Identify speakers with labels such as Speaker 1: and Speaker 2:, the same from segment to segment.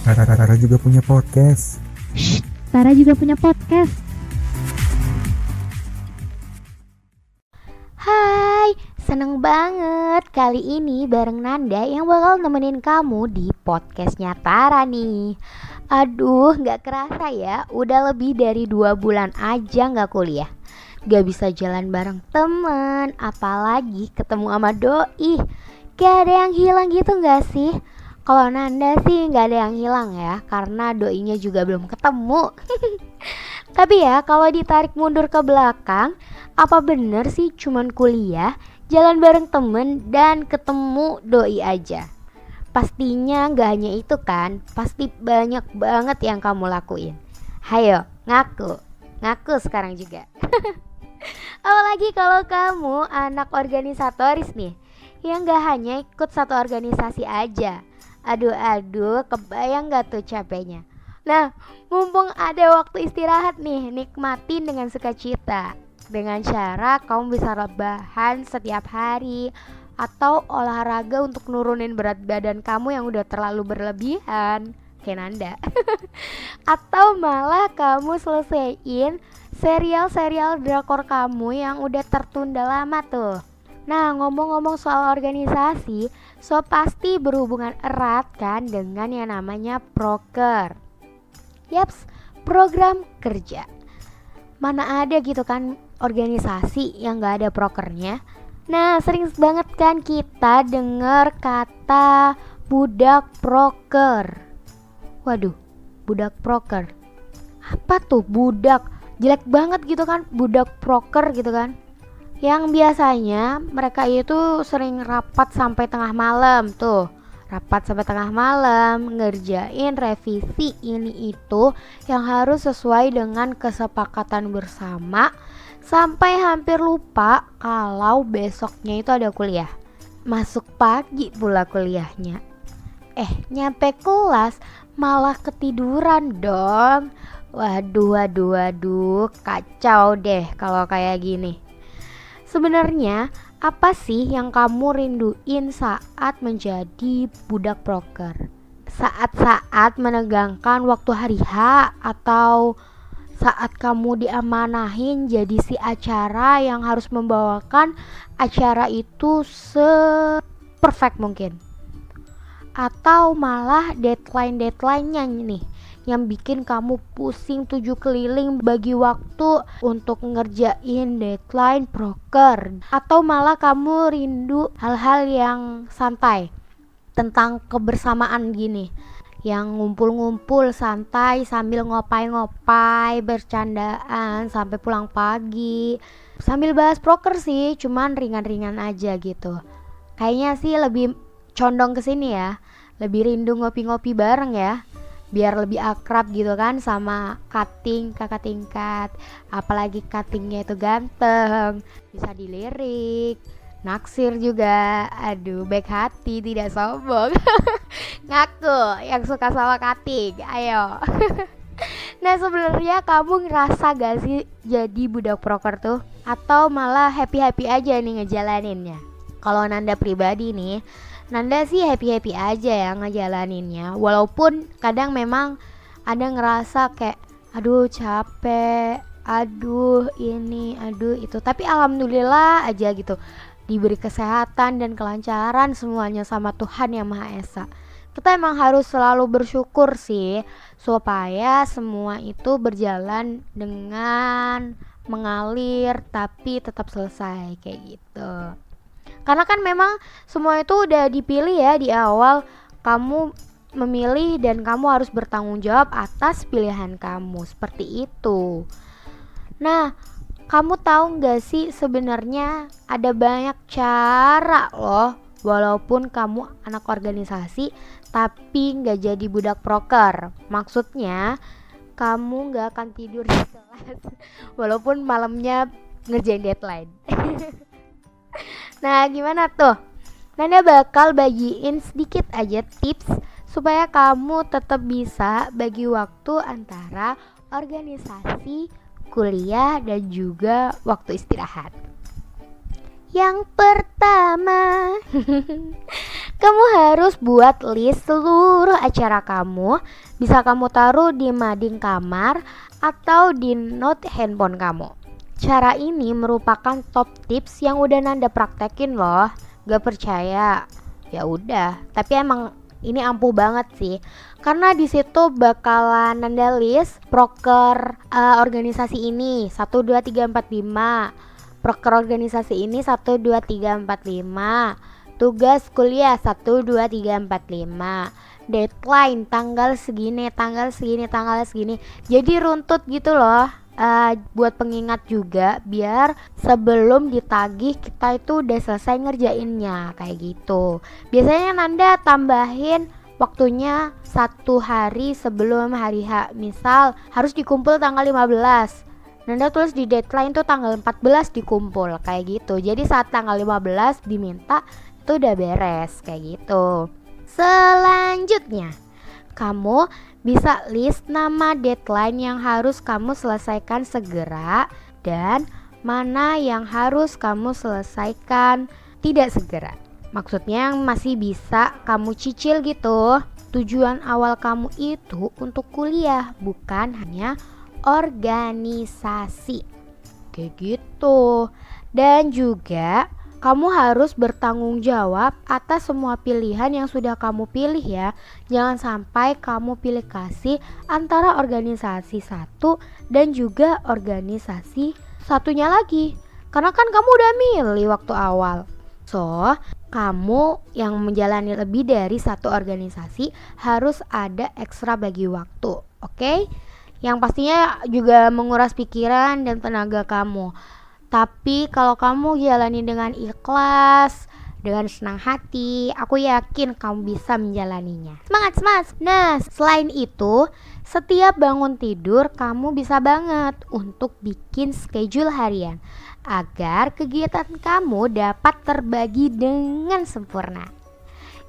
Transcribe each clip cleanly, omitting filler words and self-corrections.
Speaker 1: Tara juga punya podcast.
Speaker 2: Tara juga punya podcast.
Speaker 3: Hai, seneng banget kali ini bareng Nanda yang bakal nemenin kamu di podcastnya Tara nih. Aduh, gak kerasa ya, udah lebih dari 2 bulan aja gak kuliah. Gak bisa jalan bareng temen, apalagi ketemu sama doi. Kayak ada yang hilang gitu gak sih? Kalau Nanda sih gak ada yang hilang ya, karena doinya juga belum ketemu. Tapi ya, kalau ditarik mundur ke belakang, apa bener sih cuman kuliah, jalan bareng temen, dan ketemu doi aja? Pastinya gak hanya itu kan, pasti banyak banget yang kamu lakuin. Hayo, ngaku sekarang juga. Apalagi kalau kamu anak organisatoris nih, yang gak hanya ikut satu organisasi aja. Aduh, kebayang gak tuh capeknya? Nah, mumpung ada waktu istirahat nih, nikmatin dengan sukacita. Dengan cara kamu bisa rebahan setiap hari, atau olahraga untuk nurunin berat badan kamu yang udah terlalu berlebihan, kayak Nanda. Atau malah kamu selesaiin serial-serial drakor kamu yang udah tertunda lama tuh. Nah, ngomong-ngomong soal organisasi, so pasti berhubungan erat kan dengan yang namanya proker. Yaps, program kerja. Mana ada gitu kan organisasi yang gak ada prokernya. Nah, sering banget kan kita dengar kata budak proker. Waduh, budak proker. Apa tuh budak? Jelek banget gitu kan, budak proker gitu kan. Yang biasanya mereka itu sering rapat sampai tengah malam tuh. Rapat sampai tengah malam, ngerjain revisi ini itu yang harus sesuai dengan kesepakatan bersama, sampai hampir lupa kalau besoknya itu ada kuliah. Masuk pagi pula kuliahnya. Nyampe kelas malah ketiduran dong. Waduh, kacau deh kalau kayak gini. Sebenarnya apa sih yang kamu rinduin saat menjadi budak proker? Saat-saat menegangkan waktu hari H, atau saat kamu diamanahin jadi si acara yang harus membawakan acara itu se-perfect mungkin? Atau malah deadline-nya nih yang bikin kamu pusing 7 keliling bagi waktu untuk ngerjain deadline proker? Atau malah kamu rindu hal-hal yang santai, tentang kebersamaan gini, yang ngumpul-ngumpul santai sambil ngopai-ngopai, bercandaan sampai pulang pagi, sambil bahas proker sih, cuman ringan-ringan aja gitu. Kayaknya sih lebih condong ke sini ya, lebih rindu ngopi-ngopi bareng ya, biar lebih akrab gitu kan sama cutting kakak tingkat. Apalagi cuttingnya itu ganteng, bisa dilirik, naksir juga. Aduh, baik hati, tidak sombong. Ngaku yang suka sama cutting, ayo. Nah, sebenarnya kamu ngerasa gak sih jadi budak proker tuh? Atau malah happy-happy aja nih ngejalaninnya? Kalau Nanda pribadi nih, Nanda sih happy-happy aja ya ngejalaninnya. Walaupun kadang memang ada ngerasa kayak aduh capek, aduh ini, aduh itu. Tapi alhamdulillah aja gitu, diberi kesehatan dan kelancaran semuanya sama Tuhan Yang Maha Esa. Kita emang harus selalu bersyukur sih, supaya semua itu berjalan dengan mengalir tapi tetap selesai kayak gitu. Karena kan memang semua itu udah dipilih ya di awal. Kamu memilih dan kamu harus bertanggung jawab atas pilihan kamu, seperti itu. Nah, kamu tahu gak sih sebenarnya ada banyak cara loh, walaupun kamu anak organisasi tapi gak jadi budak proker. Maksudnya kamu gak akan tidur di kelas walaupun malamnya ngerjain deadline. Nah, gimana tuh? Nanda bakal bagiin sedikit aja tips supaya kamu tetap bisa bagi waktu antara organisasi, kuliah, dan juga waktu istirahat. Yang pertama, Kamu harus buat list seluruh acara kamu. Bisa kamu taruh di mading kamar atau di note handphone kamu. Cara ini merupakan top tips yang udah Nanda praktekin loh. Gak percaya? Ya udah, tapi emang ini ampuh banget sih. Karena di situ bakalan Nanda list proker organisasi ini 1 2 3 4 5. Proker organisasi ini 1 2 3 4 5. Tugas kuliah 1 2 3 4 5. Deadline tanggal segini, tanggal segini, tanggal segini. Jadi runtut gitu loh. Buat pengingat juga biar sebelum ditagih kita itu udah selesai ngerjainnya kayak gitu. Biasanya Nanda tambahin waktunya 1 hari sebelum hari H. Misal harus dikumpul tanggal 15, Nanda tulis di deadline tuh tanggal 14 dikumpul kayak gitu. Jadi saat tanggal 15 diminta itu udah beres kayak gitu. Selanjutnya kamu bisa list nama deadline yang harus kamu selesaikan segera dan mana yang harus kamu selesaikan tidak segera. Maksudnya yang masih bisa kamu cicil gitu. Tujuan awal kamu itu untuk kuliah, bukan hanya organisasi. Kayak gitu. Dan juga kamu harus bertanggung jawab atas semua pilihan yang sudah kamu pilih ya. Jangan sampai kamu pilih kasih antara organisasi satu dan juga organisasi satunya lagi. Karena kan kamu udah milih waktu awal. So, kamu yang menjalani lebih dari satu organisasi harus ada ekstra bagi waktu. Oke? Yang pastinya juga menguras pikiran dan tenaga kamu. Tapi kalau kamu jalani dengan ikhlas, dengan senang hati, aku yakin kamu bisa menjalaninya. Semangat, semangat! Nah, selain itu, setiap bangun tidur kamu bisa banget untuk bikin schedule harian agar kegiatan kamu dapat terbagi dengan sempurna.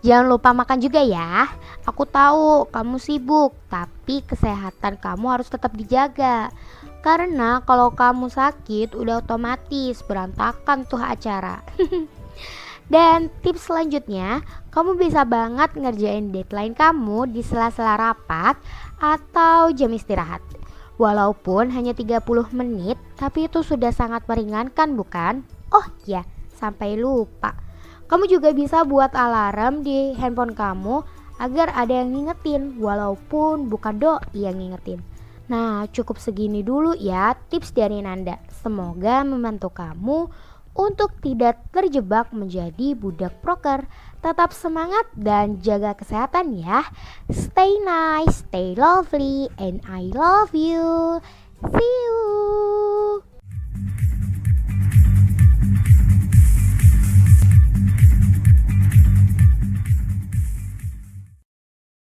Speaker 3: Jangan lupa makan juga ya. Aku tahu kamu sibuk, tapi kesehatan kamu harus tetap dijaga. Karena kalau kamu sakit udah otomatis berantakan tuh acara. Dan tips selanjutnya, kamu bisa banget ngerjain deadline kamu di sela-sela rapat atau jam istirahat. Walaupun hanya 30 menit, tapi itu sudah sangat meringankan bukan? Oh ya, sampai lupa. Kamu juga bisa buat alarm di handphone kamu agar ada yang ngingetin, walaupun bukan doi yang ngingetin. Nah, cukup segini dulu ya tips dari Nanda. Semoga membantu kamu untuk tidak terjebak menjadi budak proker. Tetap semangat dan jaga kesehatan ya. Stay nice, stay lovely, and I love you. See you.